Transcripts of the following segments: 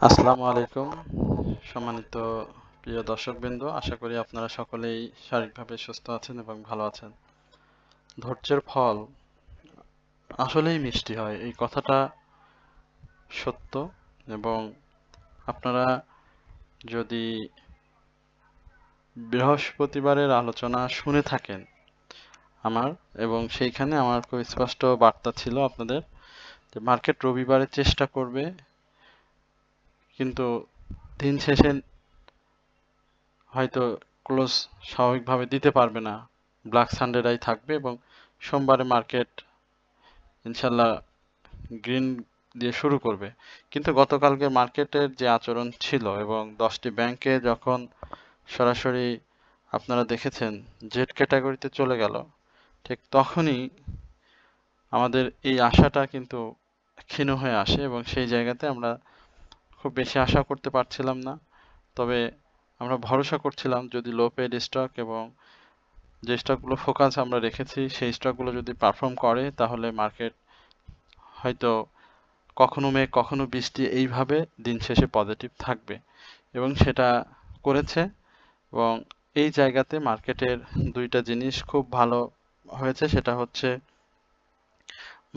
আসসালামু আলাইকুম সম্মানিত প্রিয় দর্শকবৃন্দ, আশা করি আপনারা সকলেই শারীরিকভাবে সুস্থ আছেন এবং ভালো আছেন। ধৈর্যের ফল আসলেই মিষ্টি হয়, এই কথাটা সত্য। এবং আপনারা যদি বৃহস্পতিবারের আলোচনা শুনে থাকেন আমার, এবং সেইখানে আমার খুব স্পষ্ট বার্তা ছিল আপনাদের যে মার্কেট রবিবারে চেষ্টা করবে, কিন্তু দিন শেষে হয়তো ক্লোজ স্বাভাবিকভাবে দিতে পারবে না, ব্ল্যাক সানডেটাই থাকবে এবং সোমবারে মার্কেট ইনশাল্লাহ গ্রিন দিয়ে শুরু করবে। কিন্তু গতকালকে মার্কেটের যে আচরণ ছিল এবং 10টি ব্যাংকে যখন সরাসরি আপনারা দেখেছেন জেড ক্যাটাগরিতে চলে গেল, ঠিক তখনই আমাদের এই আশাটা কিন্তু ক্ষীণ হয়ে আসে এবং সেই জায়গাতে আমরা খুব বেশি আশা করতে পারছিলাম না। তবে আমরা ভরসা করছিলাম যদি লো পেড স্টক এবং যে স্টকগুলো ফোকাস আমরা রেখেছি সেই স্টকগুলো যদি পারফর্ম করে তাহলে মার্কেট হয়তো কখনো মেঘ কখনো বৃষ্টি এইভাবে দিন শেষে পজিটিভ থাকবে, এবং সেটা করেছে। এবং এই জায়গাতে মার্কেটের দুইটা জিনিস খুব ভালো হয়েছে, সেটা হচ্ছে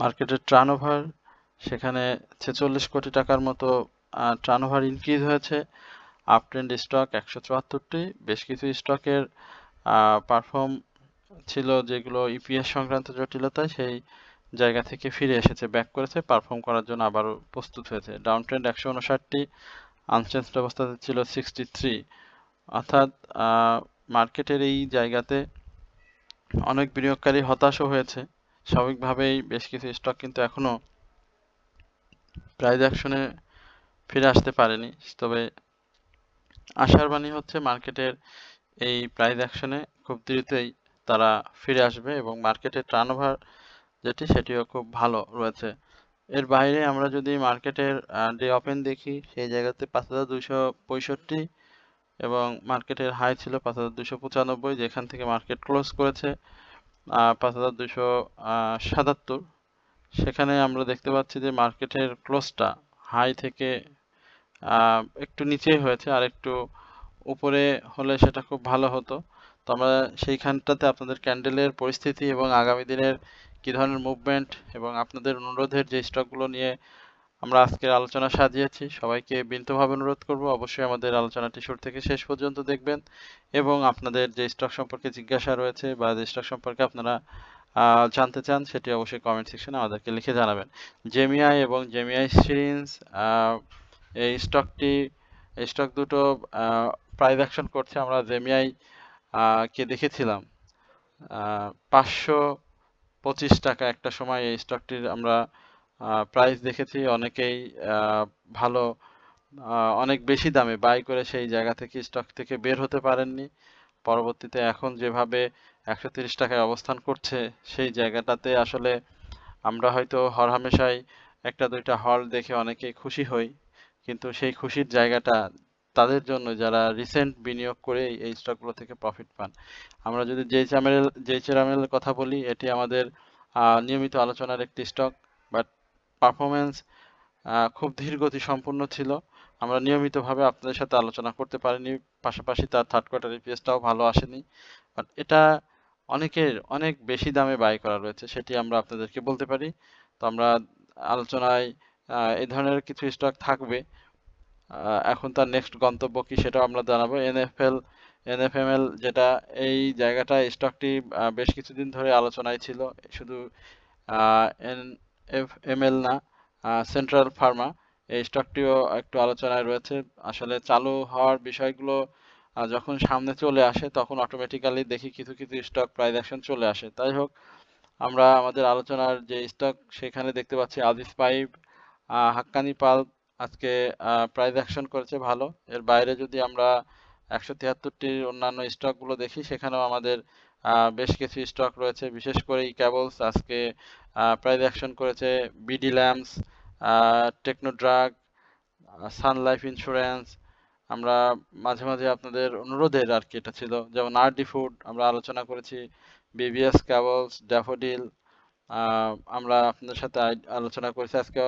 মার্কেটের টার্নওভার, সেখানে 46 কোটি টাকার মতো টার্নওভার ইনক্রিজ হয়েছে। আপ ট্রেন্ড স্টক 174টি, বেশ কিছু স্টকের পারফর্ম ছিল যেগুলো ইপিএস সংক্রান্ত জটিলতায় সেই জায়গা থেকে ফিরে এসেছে, ব্যাক করেছে, পারফর্ম করার জন্য আবারও প্রস্তুত হয়েছে। ডাউন ট্রেন্ড 159টি, আনচেঞ্জড অবস্থাতে ছিল 63। অর্থাৎ মার্কেটের এই জায়গাতে অনেক বিনিয়োগকারী হতাশও হয়েছে স্বাভাবিকভাবেই। বেশ কিছু স্টক কিন্তু এখনো প্রাইস অ্যাকশনে ফিরে আসতে পারেনি, তবে আশার বাণী হচ্ছে মার্কেটের এই প্রাইস অ্যাকশনে খুব দ্রুতই তারা ফিরে আসবে এবং মার্কেটের টার্নওভার যেটি সেটিও খুব ভালো রয়েছে। এর বাইরে আমরা যদি মার্কেটের ডে ওপেন দেখি, সেই জায়গাতে 5265 এবং মার্কেটের হাই ছিল 5295, যেখান থেকে মার্কেট ক্লোজ করেছে 5277। সেখানে আমরা দেখতে পাচ্ছি যে মার্কেটের ক্লোজটা হাই থেকে একটু নিচেই হয়েছে, আর একটু উপরে হলে সেটা খুব ভালো হতো। তো আমরা সেইখানটাতে আপনাদের ক্যান্ডেলের পরিস্থিতি এবং আগামী দিনের কী ধরনের মুভমেন্ট এবং আপনাদের অনুরোধের যে স্টকগুলো নিয়ে আমরা আজকের আলোচনা সাজিয়েছি, সবাইকে বিনীতভাবে অনুরোধ করব অবশ্যই আমাদের আলোচনাটি শুরু থেকে শেষ পর্যন্ত দেখবেন এবং আপনাদের যে স্টক সম্পর্কে জিজ্ঞাসা রয়েছে বা যে স্টক সম্পর্কে আপনারা জানতে চান সেটি অবশ্যই কমেন্ট সেকশনে আমাদেরকে লিখে জানাবেন। জেমিআই এবং জেমিআই সিরিজ এই স্টক দুটো প্রাইস অ্যাকশন করছে। আমরা জেমিআই কে দেখেছিলাম 525 টাকা একটা সময় এই স্টকটির আমরা প্রাইস দেখেছি। অনেকেই ভালো অনেক বেশি দামে বাই করে সেই জায়গা থেকে স্টক থেকে বের হতে পারেননি। পরবর্তীতে এখন যেভাবে 130 টাকায় অবস্থান করছে, সেই জায়গাটাতে আসলে আমরা হয়তো হরহামেশাই একটা দুইটা হল দেখে অনেকেই খুশি হই, কিন্তু সেই খুশির জায়গাটা তাদের জন্য যারা রিসেন্ট বিনিয়োগ করে এই স্টকগুলো থেকে প্রফিট পান। আমরা যদি জেইচআরএমএল কথা বলি, এটি আমাদের নিয়মিত আলোচনার একটি স্টক, বাট পারফরমেন্স খুব ধীর গতি সম্পন্ন ছিল। আমরা নিয়মিতভাবে আপনাদের সাথে আলোচনা করতে পারিনি, পাশাপাশি তার থার্ড কোয়ার্টার ইপিএসটাও ভালো আসেনি। বাট এটা অনেকের অনেক বেশি দামে বাই করা রয়েছে, সেটি আমরা আপনাদেরকে বলতে পারি। তো আমরা আলোচনায় এই ধরনের কিছু স্টক থাকবে। এখন তার নেক্সট গন্তব্য কি সেটাও আমরা জানাবো। এনএফএমএল যেটা, এই জায়গাটা স্টকটি বেশ কিছুদিন ধরে আলোচনায় ছিল, শুধু এনএফএমএল না, সেন্ট্রাল ফার্মা এই স্টকটিও একটু আলোচনায় রয়েছে। আসলে চালু হওয়ার বিষয়গুলো যখন সামনে চলে আসে তখন অটোমেটিক্যালি দেখি কিছু কিছু স্টক প্রাইস অ্যাকশন চলে আসে। তাই হোক, আমরা আমাদের আলোচনার যে স্টক সেখানে দেখতে পাচ্ছি আজিজ পাইপ, হাক্কানি পাল্প আজকে প্রাইস অ্যাকশন করেছে ভালো। এর বাইরে যদি আমরা 173টির অন্যান্য স্টকগুলো দেখি, সেখানেও আমাদের বেশ কিছু স্টক রয়েছে, বিশেষ করে ই ক্যাবলস আজকে প্রাইস অ্যাকশন করেছে। বিডি ল্যাম্পস, টেকনো ড্রাগ, সান লাইফ ইন্স্যুরেন্স, আমরা মাঝে মাঝে আপনাদের অনুরোধের আর কি এটা ছিল, যেমন আরডি ফুড আমরা আলোচনা করেছি, বিবিএস ক্যাবলস, ড্যাফোডিল আমরা আপনাদের সাথে আলোচনা করেছি। আজকে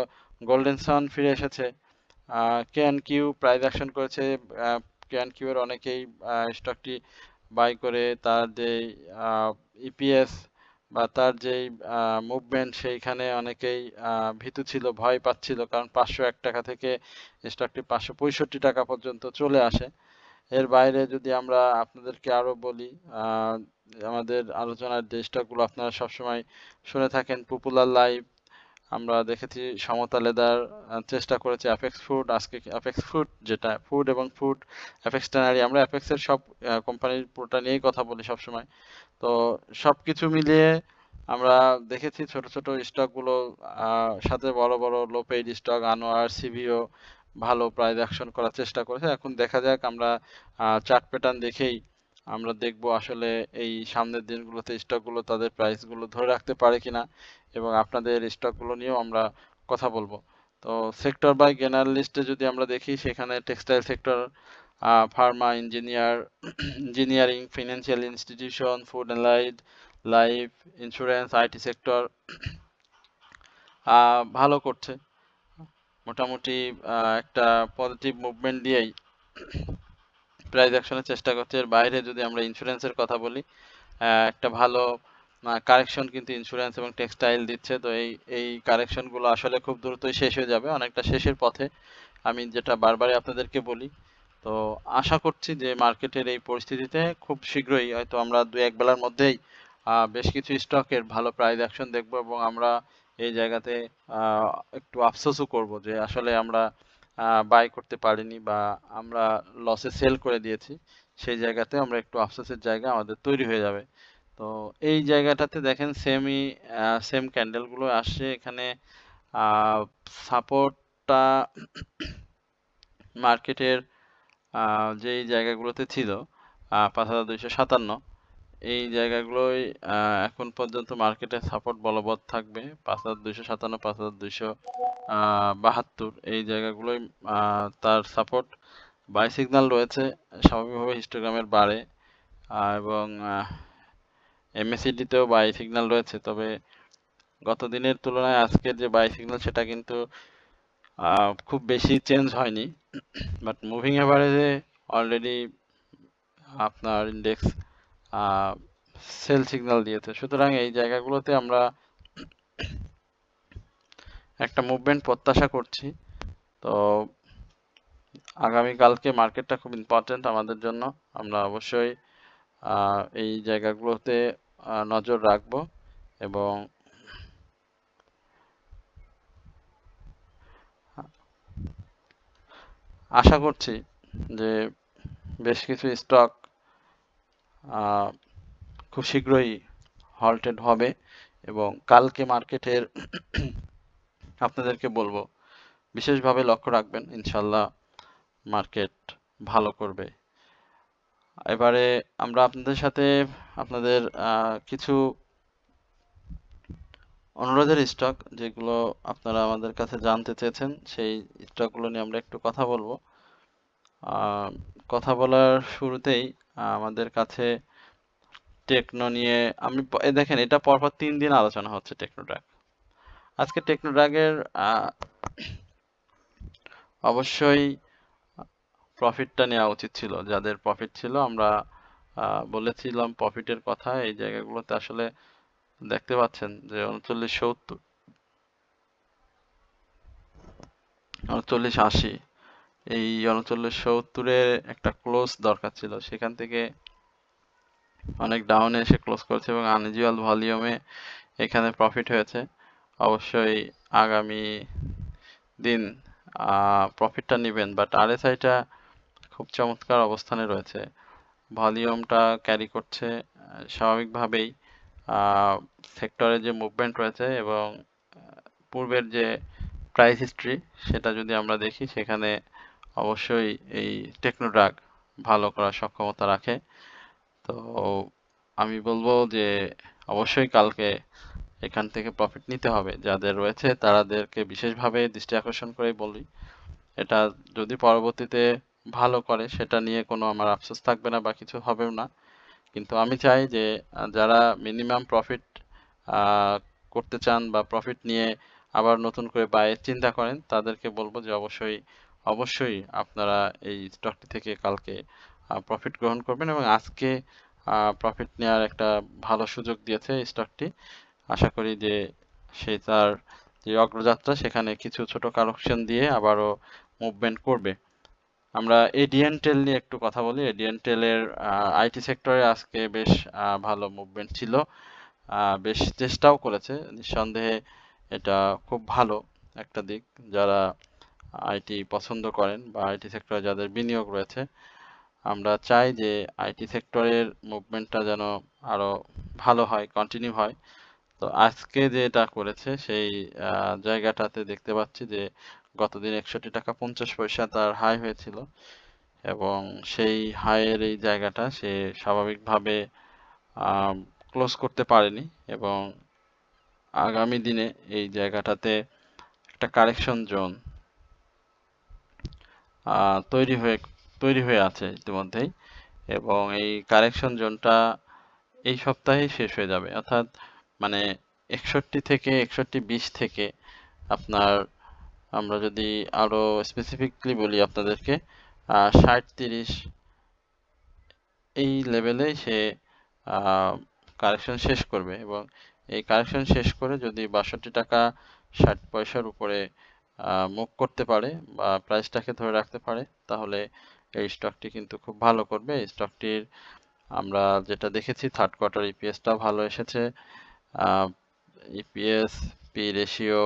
গোল্ডেন সান ফিরে এসেছে, কে এন্ড কিউ প্রাইস অ্যাকশন করেছে। কে এন্ড কিউ এর অনেকেই স্টকটি বাই করে তার যে ইপিএস বা তার যেই মুভমেন্ট সেইখানে অনেকেই ভীতু ছিল, ভয় পাচ্ছিল, কারণ 501 টাকা থেকে স্টকটি 565 টাকা পর্যন্ত চলে আসে। এর বাইরে যদি আমরা আপনাদেরকে আরো বলি, আমাদের আলোচনার যে স্টকগুলো আপনারা সবসময় শুনে থাকেন, পপুলার লাইফ, আমরা দেখেছি সমতা লেদার, চেষ্টা করেছে অ্যাপেক্স ফুড, আজকে অ্যাপেক্স ফুড যেটা ফুড এবং ফুড অ্যাপেক্স ট্যানারি, আমরা অ্যাপেক্সের সব কোম্পানির পুরোটা নিয়েই কথা বলি সবসময়। তো সবকিছু মিলিয়ে আমরা দেখেছি ছোট ছোট স্টকগুলো সাথে বড় বড় লো পেইড স্টক আনোয়ার, সিভিও ভালো প্রাইস অ্যাকশন করার চেষ্টা করেছে। এখন দেখা যাক, আমরা চার্ট প্যাটার্ন দেখেই আমরা দেখব আসলে এই সামনের দিনগুলোতে স্টকগুলো তাদের প্রাইসগুলো ধরে রাখতে পারে কিনা, এবং আপনাদের স্টকগুলো নিয়েও আমরা কথা বলবো। তো সেক্টর বাই গেনার লিস্টে যদি আমরা দেখি, সেখানে textile sector, Pharma, engineering, financial institution, food and life, insurance, IT sector ভালো করছে মোটামুটি। একটা পজিটিভ মুভমেন্ট দিয়েই প্রাইস অ্যাকশনের চেষ্টা করছে। এর বাইরে যদি আমরা ইন্স্যুরেন্সের কথা বলি, একটা ভালো কারেকশন কিন্তু ইন্স্যুরেন্স এবং টেক্সটাইল দিচ্ছে। তো এই কারেকশনগুলো আসলে খুব দ্রুতই শেষ হয়ে যাবে, অনেকটা শেষের পথে, আমি যেটা বারবারই আপনাদেরকে বলি। তো আশা করছি যে মার্কেটের এই পরিস্থিতিতে খুব শীঘ্রই হয়তো আমরা 2-1 বেলার মধ্যেই বেশ কিছু স্টকের ভালো প্রাইস অ্যাকশন দেখব, এবং আমরা এই জায়গাতে একটু আফসোসও করব যে আসলে আমরা বাই করতে পারিনি বা আমরা লসে সেল করে দিয়েছি। সেই জায়গাতে আমরা একটু আফসোসের জায়গা আমাদের তৈরি হয়ে যাবে। তো এই জায়গাটাতে দেখেন সেম ক্যান্ডেলগুলো আসছে এখানে। সাপোর্টটা মার্কেটের যেই জায়গাগুলোতে ছিল 5257, এই জায়গাগুলোই এখন পর্যন্ত মার্কেটের সাপোর্ট বলবৎ থাকবে। 5257, 5272 এই জায়গাগুলোই তার সাপোর্ট। বাই সিগন্যাল রয়েছে স্বাভাবিকভাবে হিস্টোগ্রামের বারে, এবং এমএসিডিতেও বাই সিগন্যাল রয়েছে। তবে গত দিনের তুলনায় আজকের যে বাই সিগন্যাল সেটা কিন্তু খুব বেশি চেঞ্জ হয়নি, বাট মুভিং এভারেজে অলরেডি আপনার ইন্ডেক্স সেল সিগন্যাল দিয়েছে। সুতরাং এই জায়গাগুলোতে আমরা একটা মুভমেন্ট প্রত্যাশা করছি। তো আগামীকালকে মার্কেটটা খুব ইম্পর্টেন্ট আমাদের জন্য, আমরা অবশ্যই এই জায়গাগুলোতে নজর রাখবো, এবং আশা করছি যে বেশ কিছু স্টক খুব শীঘ্রই হল্টেড হবে, এবং কালকে মার্কেটের আপনাদেরকে বলবো বিশেষভাবে লক্ষ্য রাখবেন, ইনশাল্লাহ মার্কেট ভালো করবে। এবারে আমরা আপনাদের সাথে আপনাদের কিছু অনুরোধের স্টক যেগুলো আপনারা আমাদের কাছে জানতে চেয়েছেন, সেই স্টকগুলো নিয়ে আমরা একটু কথা বলবো। কথা বলার শুরুতেই আমাদের কাছে টেকনো নিয়ে আমি দেখেন, এটা পরপর 3 দিন আলোচনা হচ্ছে টেকনোড্রাগ। আজকে টেকনোড্রাগের অবশ্যই প্রফিটটা নেওয়া উচিত ছিল। যাদের প্রফিট ছিল আমরা বলেছিলাম প্রফিটের কথা। এই জায়গাগুলোতে আসলে দেখতে পাচ্ছেন যে 3970, 3980, এই 3970-এর একটা ক্লোজ দরকার ছিল, সেখান থেকে অনেক ডাউনে এসে ক্লোজ করেছে এবং আনইউজুয়াল ভলিউমে এখানে প্রফিট হয়েছে। অবশ্যই আগামী দিন প্রফিটটা নেবেন, বাট আরএসআইটা খুব চমৎকার অবস্থানে রয়েছে, ভলিউমটা ক্যারি করছে স্বাভাবিকভাবেই। সেক্টরে যে মুভমেন্ট রয়েছে এবং পূর্বের যে প্রাইস হিস্ট্রি সেটা যদি আমরা দেখি, সেখানে অবশ্যই এই টেকনোড্রাগ ভালো করার সক্ষমতা রাখে। তো আমি বলবো যে অবশ্যই কালকে এখান থেকে প্রফিট নিতে হবে, যাদের রয়েছে তাদেরকে বিশেষভাবে দৃষ্টি আকর্ষণ করে বলি, এটা যদি পরবর্তীতে ভালো করে সেটা নিয়ে কোনো আমার আফসোস থাকবে না বা কিছু হবেও না। কিন্তু আমি চাই যে যারা মিনিমাম প্রফিট করতে চান বা প্রফিট নিয়ে আবার নতুন করে বাইয়ের চিন্তা করেন, তাদেরকে বলবো যে অবশ্যই অবশ্যই আপনারা এই স্টকটি থেকে কালকে প্রফিট গ্রহণ করবেন এবং আজকে প্রফিট নেওয়ার একটা ভালো সুযোগ দিয়েছে এই স্টকটি। আশা করি যে সে তার যে অগ্রযাত্রা সেখানে কিছু ছোট কারেকশন দিয়ে আবারও মুভমেন্ট করবে। আমরা এডিএনটেল নিয়ে একটু কথা বলি। এডিএনটেলের আইটি সেক্টরে আজকে বেশ ভালো মুভমেন্ট ছিল, বেশ চেষ্টাও করেছে। নিঃসন্দেহে এটা খুব ভালো একটা দিক। যারা আইটি পছন্দ করেন বা আইটি সেক্টরে যাদের বিনিয়োগ রয়েছে, আমরা চাই যে আইটি সেক্টরের মুভমেন্টটা যেন আরো ভালো হয়, কন্টিনিউ হয়। তো আজকে যেটা করেছে সেই জায়গাটাতে দেখতে পাচ্ছি যে গতদিন 61 টাকা 50 পয়সা তার হাই হয়েছিল এবং সেই হাইয়ের এই জায়গাটা সে স্বাভাবিকভাবে ক্লোজ করতে পারেনি এবং আগামী দিনে এই জায়গাটাতে একটা কারেকশন জোন তৈরি হয়ে আছে ইতিমধ্যেই এবং এই কারেকশন জোনটা এই সপ্তাহেই শেষ হয়ে যাবে। অর্থাৎ মানে 61 থেকে 61.20 থেকে আপনার, আমরা যদি আরো স্পেসিফিকলি বলি আপনাদেরকে, 60-30 এই লেভেলে সে কারেকশন শেষ করবে এবং এই কারেকশন শেষ করে যদি 62 টাকা 60 পয়সার উপরে মুভ করতে পারে বা প্রাইসটাকে ধরে রাখতে পারে, তাহলে এই স্টকটি কিন্তু খুব ভালো করবে। এই স্টকটির আমরা যেটা দেখেছি থার্ড কোয়ার্টার ইপিএসটাও ভালো এসেছে, ইপিএস, পি রেশিও,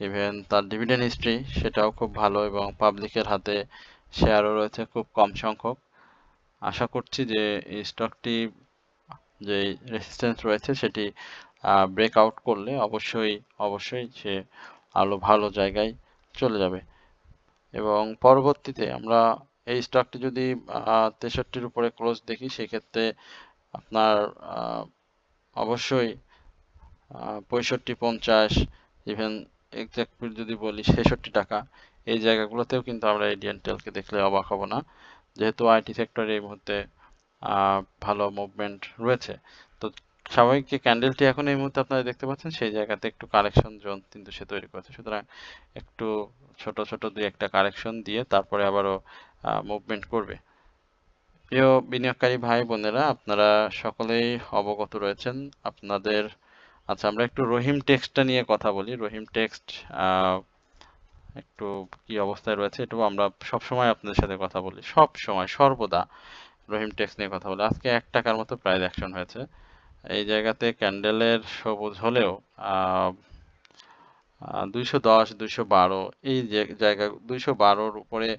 ইভেন তার ডিভিডেন্ড হিস্ট্রি সেটাও খুব ভালো এবং পাবলিকের হাতে শেয়ারও রয়েছে খুব কম সংখ্যক। আশা করছি যে এই স্টকটি যে রেসিস্ট্যান্স রয়েছে সেটি ব্রেকআউট করলে অবশ্যই সে আরো ভালো জায়গায় চলে যাবে এবং পরবর্তীতে আমরা এই স্টকটি যদি 63-র উপরে ক্লোজ দেখি, সেক্ষেত্রে আপনার অবশ্যই 65-50, ইভেন এক্সাক্ট যদি বলি 66 টাকা, এই জায়গাগুলোতেও কিন্তু আমরা এডিএনটেলকে দেখলে অবাক হব না, যেহেতু আইটি সেক্টরে এই মুহূর্তে ভালো মুভমেন্ট রয়েছে। তো স্বাভাবিক যে ক্যান্ডেলটি এখন এই মুহূর্তে আপনারা দেখতে পাচ্ছেন সেই জায়গাতে একটু কারেকশন জোন কিন্তু সে তৈরি করেছে, সুতরাং একটু ছোট ছোট দুই একটা কারেকশন দিয়ে তারপরে আবারও মুভমেন্ট করবে। প্রিয় বিনিয়োগকারী ভাই বোনেরা, আপনারা সকলেই অবগত রয়েছেন আপনাদের। আচ্ছা, আমরা একটু রহিম টেক্সটটা নিয়ে কথা বলি। রহিম টেক্সট একটু কি অবস্থায় রয়েছে একটু আমরা সবসময় আপনাদের সাথে কথা বলি, সব সময় সর্বদা রহিম টেক্সট নিয়ে কথা বলি। আজকে 1 টাকার মতো প্রাইস অ্যাকশন হয়েছে। এই জায়গাতে ক্যান্ডেলের সবুজ হলেও 210 212 এই যে জায়গা 212-র উপরে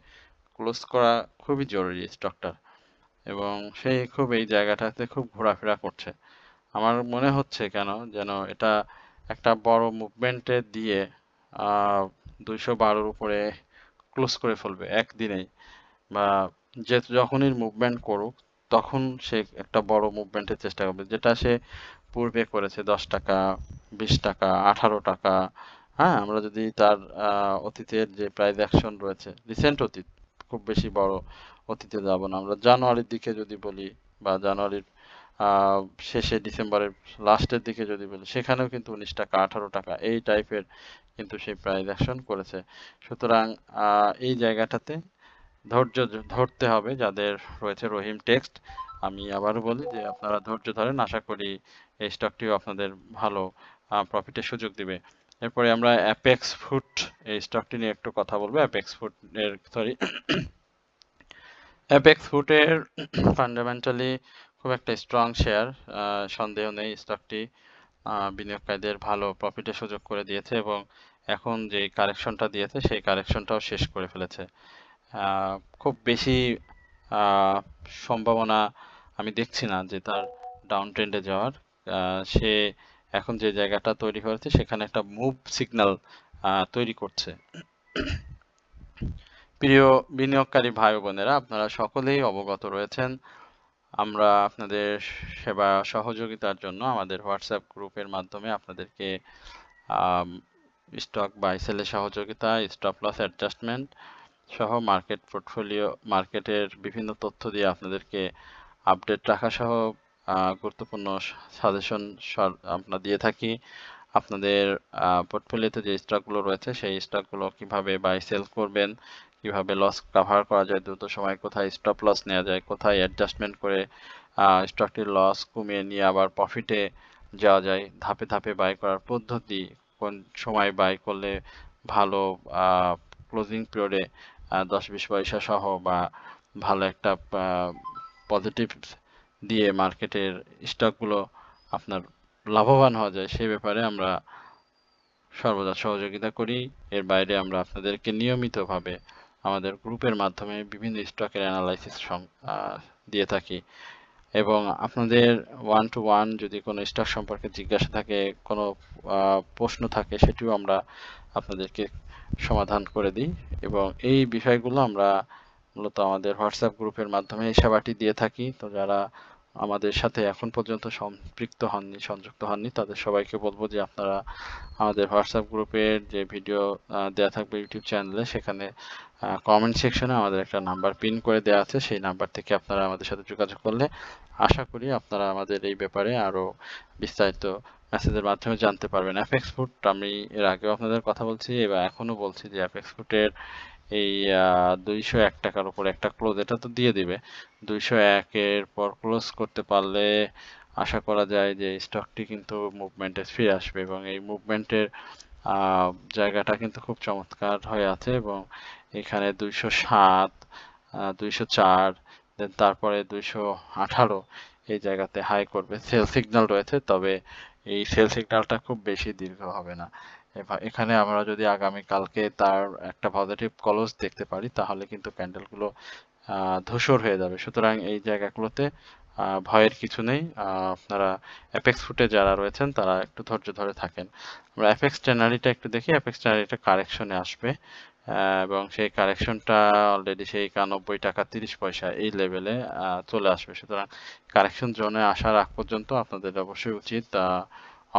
ক্লোজ করা খুবই জরুরি স্টকটার এবং সেই খুব এই জায়গাটাতে খুব ঘোরাফেরা করছে। আমার মনে হচ্ছে কেন যেন এটা একটা বড় মুভমেন্টে দিয়ে 212-র উপরে ক্লোজ করে ফেলবে একদিনেই, বা যে যখনই মুভমেন্ট করুক তখন সে একটা বড় মুভমেন্টের চেষ্টা করবে, যেটা সে পূর্বে করেছে 10 টাকা 20 টাকা 18 টাকা। হ্যাঁ, আমরা যদি তার অতীতের যে প্রাইস অ্যাকশন রয়েছে, রিসেন্ট অতীত, খুব বেশি বড় অতীতে যাব না, আমরা জানুয়ারির দিকে যদি বলি বা জানুয়ারির শেষে ডিসেম্বরের লাস্টের দিকে যদি বলি, সেখানেও কিন্তু 19 টাকা 18 টাকা এই টাইপের কিন্তু সেই প্রাইস অ্যাকশন করেছে। সুতরাং এই জায়গাটাতে ধৈর্য ধরতে হবে যাদের রয়েছে রহিম টেক্সট। আমি আবারও বলি যে আপনারা ধৈর্য ধরেন, আশা করি এই স্টকটিও আপনাদের ভালো প্রফিটের সুযোগ দিবে। এরপরে আমরা অ্যাপেক্স ফুড এই স্টকটি নিয়ে একটু কথা বলবো। অ্যাপেক্স ফুডের ফান্ডামেন্টালি খুব একটা স্ট্রং শেয়ার, সন্দেহ নেই। স্টকটি বিনিয়োগকারীদের ভালো প্রফিটের সুযোগ করে দিয়েছে এবং এখন যে কারেকশনটা দিয়েছে সেই কারেকশনটাও শেষ করে ফেলেছে। খুব বেশি সম্ভাবনা আমি দেখছি না যে তার ডাউন ট্রেন্ডে যাওয়ার। সে এখন যে জায়গাটা তৈরি হয়েছে সেখানে একটা মুভ সিগন্যাল তৈরি করছে। প্রিয় বিনিয়োগকারী ভাই বোনেরা, আপনারা সকলেই অবগত রয়েছেন আমরা আপনাদের সেবা সহযোগিতার জন্য আমাদের হোয়াটসঅ্যাপ গ্রুপের মাধ্যমে আপনাদেরকে স্টক বাই সেলের সহযোগিতা, স্টপ লস অ্যাডজাস্টমেন্ট সহ মার্কেটের বিভিন্ন তথ্য দিয়ে আপনাদেরকে আপডেট রাখা সহ গুরুত্বপূর্ণ সাজেশন আমরা দিয়ে থাকি। আপনাদের পোর্টফোলিওতে যে স্টকগুলো রয়েছে সেই স্টকগুলো কিভাবে বাই সেল করবেন, কিভাবে লস কাভার করা যায় দ্রুত সময়, কোথায় স্টপ লস নেওয়া যায়, কোথায় অ্যাডজাস্টমেন্ট করে স্টকটির লস কমিয়ে নিয়ে আবার প্রফিটে যাওয়া যায়, ধাপে ধাপে বাই করার পদ্ধতি, কোন সময় বাই করলে ভালো ক্লোজিং পিরিয়ডে 10-20 পয়সা সহ বা ভালো একটা পজিটিভ দিয়ে মার্কেটের স্টকগুলো আপনার লাভবান হওয়া যায় সেই ব্যাপারে আমরা সর্বদা সহযোগিতা করি। এর বাইরে আমরা আপনাদেরকে নিয়মিতভাবে আমাদের গ্রুপের মাধ্যমে বিভিন্ন স্টকের অ্যানালাইসিস দিয়ে থাকি এবং আপনাদের ওয়ান টু ওয়ান যদি কোনো স্টক সম্পর্কে জিজ্ঞাসা থাকে, কোনো প্রশ্ন থাকে, সেটিও আমরা আপনাদেরকে সমাধান করে দিই এবং এই বিষয়গুলো আমরা মূলত আমাদের হোয়াটসঅ্যাপ গ্রুপের মাধ্যমে এই সেবাটি দিয়ে থাকি। তো যারা আমাদের সাথে এখন পর্যন্ত সম্পৃক্ত হননি, সংযুক্ত হননি, তাদের সবাইকে বলবো যে আপনারা আমাদের হোয়াটসঅ্যাপ গ্রুপের যে ভিডিও দেওয়া থাকবে ইউটিউব চ্যানেলে, সেখানে কমেন্ট সেকশনে আমাদের একটা নাম্বার পিন করে দেওয়া আছে, সেই নাম্বার থেকে আপনারা আমাদের সাথে যোগাযোগ করলে আশা করি আপনারা আমাদের এই ব্যাপারে আরো বিস্তারিত মেসেজের মাধ্যমে জানতে পারবেন। অ্যাপেক্স ফুড আমি এর আগেও আপনাদের কথা বলছি এবং এখনো বলছি যে অ্যাপেক্স ফুডের এই 201 টাকার উপর একটা ক্লোজ এটা তো দিয়ে দিবে, 201-এর পর ক্লোজ করতে পারলে আশা করা যায় যে স্টকটি কিন্তু মুভমেন্টে ফিরে আসবে এবং এই মুভমেন্টের জায়গাটা কিন্তু খুব চমৎকার হয়ে আছে এবং এখানে 207, 204, দেন তারপরে 218 এই জায়গাতে হাই করবে, সেল সিগন্যাল রয়েছে, তবে এই সেল সিগন্যালটা খুব বেশি দীর্ঘ হবে না। এখানে আমরা যদি আগামী কালকে তার একটা পজিটিভ ক্লোজ দেখতে পারি তাহলে কিন্তু ক্যান্ডেলগুলো ধূসর হয়ে যাবে। সুতরাং এই জায়গাগুলোতে ভয়ের কিছু নেই। আপনারা অ্যাপেক্স ফুটে যারা রয়েছেন তারা একটু ধৈর্য ধরে থাকেন। আমরা অ্যাপেক্স ট্রেনারিটা একটু দেখি। অ্যাপেক্স ট্রেনারিটা কারেকশনে আসবে এবং সেই কারেকশনটা অলরেডি সেই 91 টাকা 30 পয়সা এই লেভেলে চলে আসবে। সুতরাং কারেকশন জোনে আসার আগ পর্যন্ত আপনাদের অবশ্যই উচিত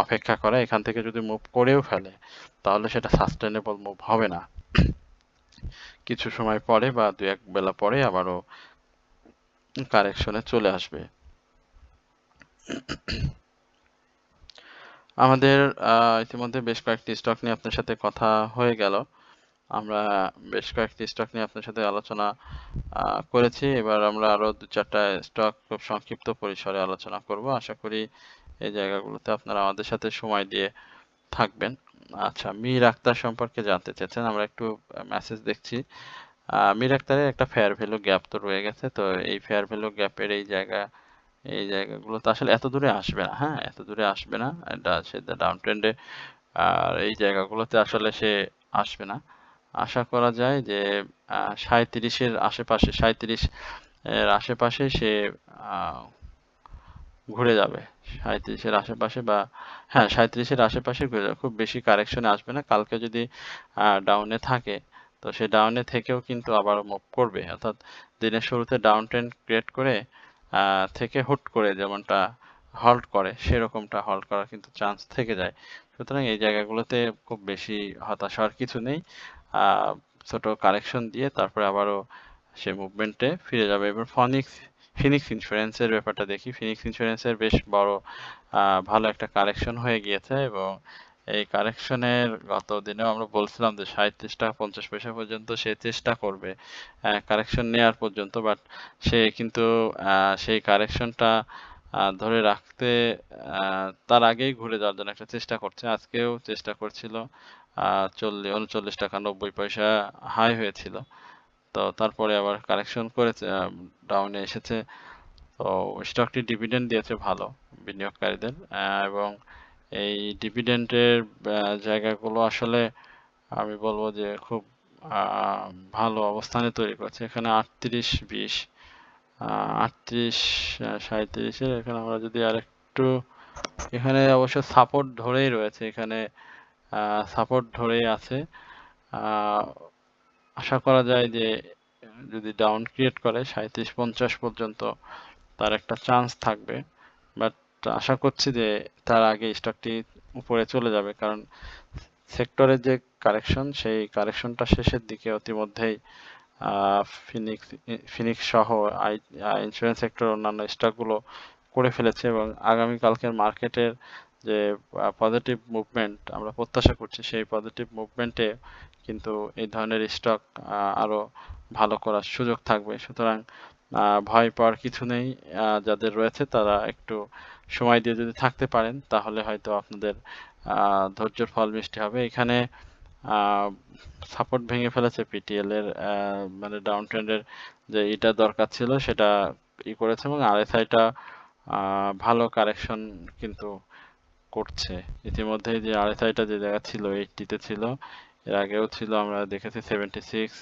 অপেক্ষা করা। এখান থেকে যদি মুভ করেও ফেলে তাহলে সেটা সাস্টেনেবল মুভ হবে না। কিছু সময় পরে বা 2-1 বেলা পরে আবারও কারেকশনে চলে আসবে। আমাদের ইতিমধ্যে বেশ কয়েকটি স্টক নিয়ে আপনার সাথে কথা হয়ে গেল। আমরা বেশ কয়েকটি স্টক নিয়ে আপনার সাথে আলোচনা করেছি। এবার আমরা আরো 2-4টা স্টক খুব সংক্ষিপ্ত পরিসরে আলোচনা করব। আশা করি এই জায়গাগুলোতে আপনারা আমাদের সাথে সময় দিয়ে থাকবেন। আচ্ছা, মীর আক্তার সম্পর্কে জানতে চাচ্ছেন, আমরা একটু মেসেজ দেখছি। মীর আক্তারের একটা ফেয়ার ভ্যালু গ্যাপ তো রয়ে গেছে, তো এই ফেয়ার ভ্যালু গ্যাপের এই জায়গাগুলো তো আসলে এত দূরে আসবে না, হ্যাঁ এত দূরে আসবে না, এটা সে ডাউন ট্রেন্ডে আর এই জায়গাগুলোতে আসলে সে আসবে না। আশা করা যায় যে 37-এর আশেপাশে, 37 এর আশেপাশে সে ঘুরে যাবে, 37-এর আশেপাশে বা হ্যাঁ 37-এর আশেপাশে ঘুরে যাবে, খুব বেশি কারেকশনে আসবে না। কালকে যদি ডাউনে থাকে তো সে ডাউনে থেকেও কিন্তু আবার মুভ করবে, অর্থাৎ দিনের শুরুতে ডাউন ট্রেন্ড ক্রিয়েট করে থেকে হুট করে যেমনটা হল্ট করে সেরকমটা হল্ট করার কিন্তু চান্স থেকে যায়। সুতরাং এই জায়গাগুলোতে খুব বেশি হতাশ হওয়ার কিছু নেই, ছোট কারেকশন দিয়ে তারপরে আবারও সে মুভমেন্টে ফিরে যাবে। এবার ফিনিক্স ইন্স্যুরেন্সের ব্যাপারটা দেখি। ফিনিক্স ইন্স্যুরেন্সের বেশ বড় ভালো একটা কারেকশন হয়ে গিয়েছে এবং এই কারেকশনের গত দিনেও আমরা বলছিলাম যে 37 টাকা 50 পয়সা পর্যন্ত সে চেষ্টা করবে কারেকশন নেওয়ার পর্যন্ত, বাট সে কিন্তু সেই কারেকশনটা ধরে রাখতে তার আগেই ঘুরে যাওয়ার জন্য একটা চেষ্টা করছে। আজকেও চেষ্টা করছিল, 39 টাকা 90 পয়সা হাই হয়েছিল, তো তারপরে আবার কারেকশন করেছে, ডাউনে এসেছে। তো স্টকটি ডিভিডেন্ড দিয়েছে ভালো বিনিয়োগকারীদের এবং এই ডিভিডেন্ডের জায়গাগুলো আসলে আমি বলবো যে খুব ভালো অবস্থানে তৈরি করছে। এখানে 38-20, 38, 37-এর এখানে আমরা যদি আরেকটু, এখানে অবশ্য সাপোর্ট ধরেই রয়েছে, এখানে সাপোর্ট ধরেই আছে। আশা করা যায় যে যদি ডাউন ক্রিয়েট করে 37-50 পর্যন্ত তার একটা চান্স থাকবে, বাট আশা করছি যে তার আগে স্টকটি উপরে চলে যাবে, কারণ সেক্টরের যে কারেকশন সেই কারেকশনটা শেষের দিকে অতিমধ্যেই ফিনিক্স সহ ইন্স্যুরেন্স সেক্টর অন্যান্য স্টকগুলো করে ফেলেছে এবং আগামীকালকের মার্কেটের যে পজিটিভ মুভমেন্ট আমরা প্রত্যাশা করছি, সেই পজিটিভ মুভমেন্টে কিন্তু এই ধরনের স্টক আরো ভালো করার সুযোগ থাকবে। সুতরাং ভয় পাওয়ার কিছু নেই। যাদের রয়েছে তারা একটু সময় দিয়ে যদি থাকতে পারেন তাহলে হয়তো আপনাদের ধৈর্যের ফল মিষ্টি হবে। এখানে সাপোর্ট ভেঙে ফেলেছে পিটিএল এর, মানে ডাউন ট্রেন্ডের যে এটা দরকার ছিল সেটা করেছে, এবং আরএসআইটা ভালো কারেকশন কিন্তু করছে ইতিমধ্যেই। যে আরএসআইটা যে জায়গা ছিল 80-তে ছিল, এর আগেও ছিল, আমরা দেখেছি 76,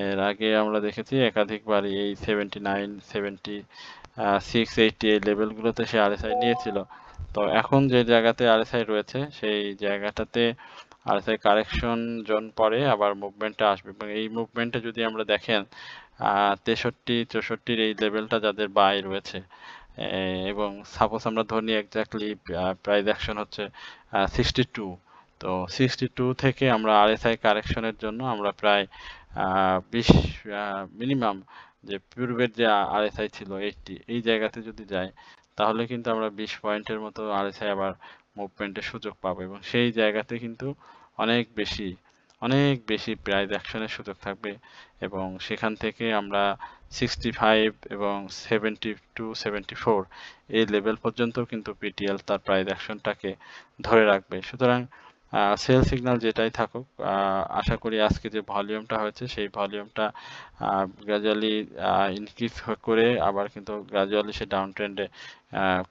এর আগে আমরা দেখেছি একাধিকবার এই 79, 76, 80 এই লেভেলগুলোতে সে আরএসআই নিয়েছিল। তো এখন যে জায়গাতে আরএসআই রয়েছে সেই জায়গাটাতে আরএসআই কারেকশন জোন পরে আবার মুভমেন্টে আসবে, এবং এই মুভমেন্টে যদি আমরা দেখেন 63, 64 এই লেভেলটা যাদের বাই রয়েছে, এবং সাপোজ আমরা ধরে নিই এক্স্যাক্টলি প্রাইস অ্যাকশন হচ্ছে 62, তো 62 থেকে আমরা আরএসআই কারেকশনের জন্য আমরা প্রায় 20 মিনিমাম যে পূর্বের যে আরএসআই ছিল 80 এই জায়গাতে যদি যাই তাহলে কিন্তু আমরা 20 পয়েন্টের মতো আরএসআই আবার মুভমেন্টের সুযোগ পাবো, এবং সেই জায়গাতে কিন্তু অনেক বেশি অনেক বেশি প্রাইস অ্যাকশনের সুযোগ থাকবে, এবং সেখান থেকে আমরা 65 এবং 72, 74 এই লেভেল পর্যন্ত কিন্তু পিটিএল তার প্রাইস অ্যাকশনটাকে ধরে রাখবে। সুতরাং সেল সিগন্যাল যেটাই থাকুক, আশা করি আজকে যে ভলিউমটা হয়েছে সেই ভলিউমটা গ্র্যাজুয়ালি ইনক্রিজ করে আবার কিন্তু গ্র্যাজুয়ালি সে ডাউন ট্রেন্ডে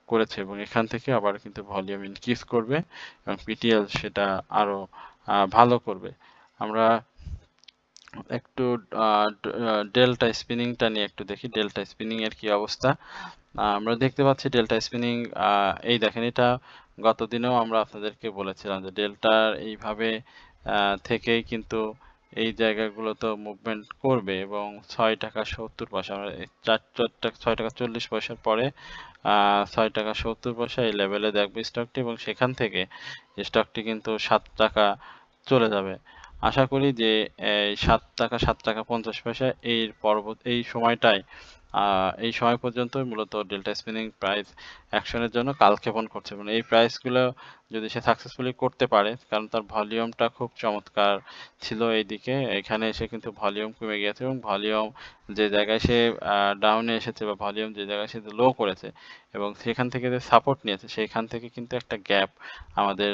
করেছে, এবং এখান থেকে আবার কিন্তু ভলিউম ইনক্রিজ করবে এবং পিটিএল সেটা আরো ভালো করবে। আমরা একটু ডেল্টা স্পিনিংটা নিয়ে একটু দেখি, ডেল্টা স্পিনিং এর কি অবস্থা। আমরা দেখতে পাচ্ছি ডেল্টা স্পিনিং, এই দেখেন এটা গত দিনেও আমরা আপনাদেরকে বলেছিলাম যে ডেল্টার এইভাবে থেকেই কিন্তু এই জায়গাগুলোতে মুভমেন্ট করবে, এবং 6 টাকা 70 পয়সা আমরা 6 টাকা 40 পয়সার পরে 6 টাকা 70 পয়সা এই লেভেলে দেখবে স্টকটি, এবং সেখান থেকে স্টকটি কিন্তু 7 টাকা চলে যাবে। আশা করি যে এই 7 টাকা 7 টাকা 50 পয়সা এই সময়টায় এই সময় পর্যন্ত মূলত ডেল্টা স্পিনিং প্রাইস অ্যাকশনের জন্য কালক্ষেপণ করছে, মানে এই প্রাইসগুলো যদি সে সাকসেসফুলি করতে পারে, কারণ তার ভলিউমটা খুব চমৎকার ছিল এইদিকে, এখানে এসে কিন্তু ভলিউম কমে গিয়েছে, এবং ভলিউম যে জায়গায় সে ডাউনে এসেছে বা ভলিউম যে জায়গায় সে লো করেছে এবং সেখান থেকে যে সাপোর্ট নিয়েছে সেইখান থেকে কিন্তু একটা গ্যাপ আমাদের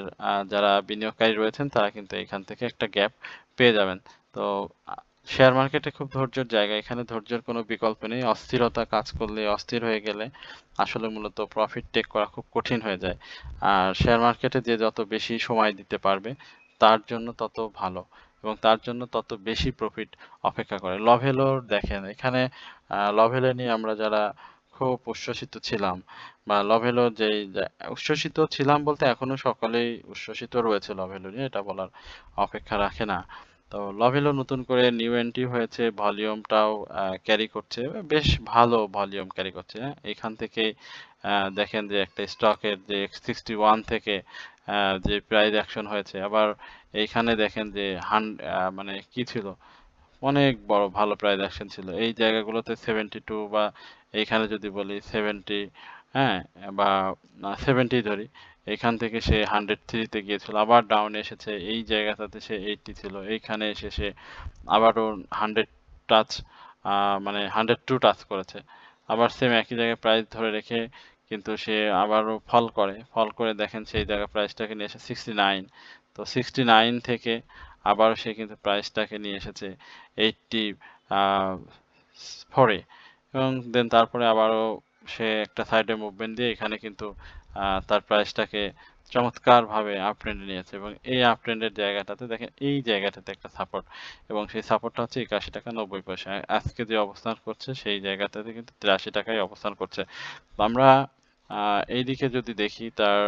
যারা বিনিয়োগকারী রয়েছেন তারা কিন্তু এখান থেকে একটা গ্যাপ পেয়ে যাবেন। তো শেয়ার মার্কেটে খুব ধৈর্যের জায়গা, এখানে ধৈর্যের কোনো বিকল্প নেই। অস্থিরতা কাজ করলে, অস্থির হয়ে গেলে আসলে মূলত প্রফিট টেক করা খুব কঠিন হয়ে যায়। আর শেয়ার মার্কেটে যে যত বেশি সময় দিতে পারবে তার জন্য তত ভালো, এবং তার জন্য তত বেশি প্রফিট অপেক্ষা করে। লভেলোর দেখেন এখানে, লভেলো নিয়ে আমরা যারা খুব উচ্ছ্বসিত ছিলাম, বা লভেলো উচ্ছ্বসিত ছিলাম বলতে এখনো সকলেই উচ্ছ্বসিত রয়েছে লভেলো নিয়ে, এটা বলার অপেক্ষা রাখে না। তো লভেলো নতুন করে নিউ এন্ট্রি হয়েছে, ভলিউমটাও ক্যারি করছে, বেশ ভালো ভলিউম ক্যারি করছে। এখান থেকে দেখেন যে একটা স্টকের যে 61 থেকে যে প্রাইস অ্যাকশন হয়েছে, আবার এইখানে দেখেন যে মানে কি ছিল, অনেক বড় ভালো প্রাইস অ্যাকশন ছিল এই জায়গাগুলোতে 72, বা এইখানে যদি বলি 70, হ্যাঁ, বা 70 ধরি, এখান থেকে সে 103-তে গিয়েছিল, আবার ডাউন এসেছে, এই জায়গাটাতে সে 80 ছিল, এইখানে এসে সে আবারও 100 টাচ, মানে 102 টাচ করেছে, আবার সেম একই জায়গায় প্রাইস ধরে রেখে কিন্তু সে আবারও ফল করে দেখেন সেই জায়গা প্রাইসটাকে নিয়ে এসে 69, তো 69 থেকে আবারও সে কিন্তু প্রাইসটাকে নিয়ে এসেছে 84-এ, এবং দেন তারপরে আবারও সে একটা সাইডে মুভমেন্ট দিয়ে এখানে কিন্তু তার প্রাইসটাকে চমৎকারভাবে আপ ট্রেন্ডে নিয়েছে, এবং এই আপ ট্রেন্ডের জায়গাটাতে দেখেন এই জায়গাটাতে একটা সাপোর্ট, এবং সেই সাপোর্টটা হচ্ছে 81 টাকা 90 পয়সা। আজকে যে অবস্থান করছে সেই জায়গাটাতে কিন্তু 83 টাকায় অবস্থান করছে। তো আমরা এইদিকে যদি দেখি তার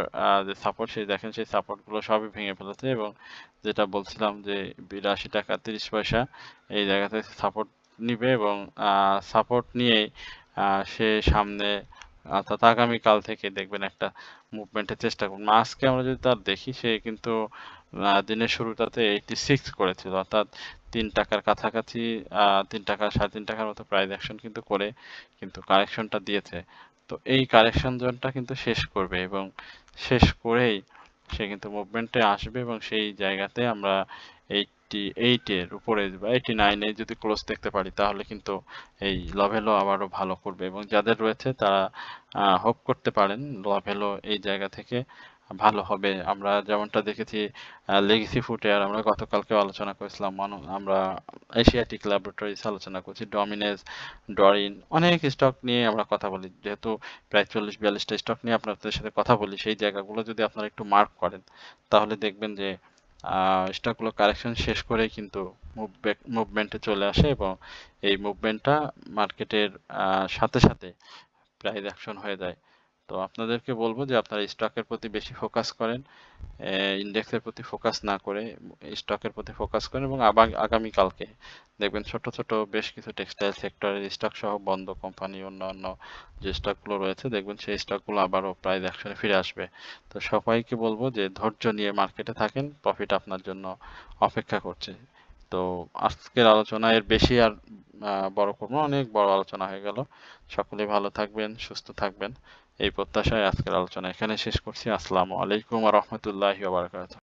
যে সাপোর্ট, সেই দেখেন সেই সাপোর্টগুলো সবই ভেঙে ফেলেছে, এবং যেটা বলছিলাম যে 82 টাকা 30 পয়সা এই জায়গাতে সাপোর্ট নিবে, এবং সাপোর্ট নিয়েই সে সামনে অর্থাৎ আগামীকাল থেকে দেখবেন একটা মুভমেন্টের চেষ্টা করুন। আজকে আমরা যদি তার দেখি সে কিন্তু দিনের শুরুটাতে 86 করেছিল, অর্থাৎ 3 টাকার কাছাকাছি, 3 টাকা 3.5 টাকার মতো প্রাইস অ্যাকশন কিন্তু করে কিন্তু কারেকশনটা দিয়েছে। তো এই কারেকশন জোনটা কিন্তু শেষ করবে, এবং শেষ করেই সে কিন্তু মুভমেন্টে আসবে এবং সেই জায়গাতে আমরা 88 এর উপরে বা 89 এ যদি ক্লোজ দেখতে পারি তাহলে কিন্তু এই লভেলো আবারও ভালো করবে এবং যাদের রয়েছে তারা হোপ করতে পারেন লভেলো এই জায়গা থেকে ভালো হবে। আমরা যেমনটা দেখেছি লেগেসি ফুটওয়্যার আমরা গতকালকে আলোচনা করেছিলাম, আমরা এশিয়াটিক ল্যাবরেটরিজ আলোচনা করছি, ডমিনেজ, ডরিন, অনেক স্টক নিয়ে আমরা কথা বলি। যেহেতু প্রায় 40-42টা স্টক নিয়ে আপনাদের সাথে কথা বলি, সেই জায়গাগুলো যদি আপনারা একটু মার্ক করেন তাহলে দেখবেন যে স্টকগুলো কারেকশন শেষ করেই কিন্তু মুভমেন্টে চলে আসে এবং এই মুভমেন্টটা মার্কেটের সাথে সাথে প্রাইস অ্যাকশন হয়ে যায়। তো আপনাদেরকে বলবো যে আপনারা স্টকের প্রতি বেশি ফোকাস করেন, ইন্ডেক্সের প্রতি ফোকাস না করে স্টকের প্রতি ফোকাস করেন এবং আগামী কালকে দেখবেন ছোট ছোট বেশ কিছু টেক্সটাইল সেক্টরের স্টক সহ বন্ধ কোম্পানি অন্যান্য যে স্টকগুলো রয়েছে দেখবেন সেই স্টকগুলো আবারও প্রাইস অ্যাকশনে ফিরে আসবে। তো সবাইকে বলবো যে ধৈর্য নিয়ে মার্কেটে থাকেন, প্রফিট আপনার জন্য অপেক্ষা করছে। তো আজকের আলোচনা এর বেশি আর বড় করবো না, অনেক বড় আলোচনা হয়ে গেল। সকলেই ভালো থাকবেন, সুস্থ থাকবেন এই প্রত্যাশায় আজকের আলোচনা এখানে শেষ করছি। আসসালামু আলাইকুম ওয়া রাহমাতুল্লাহি ওয়া বারাকাতুহু।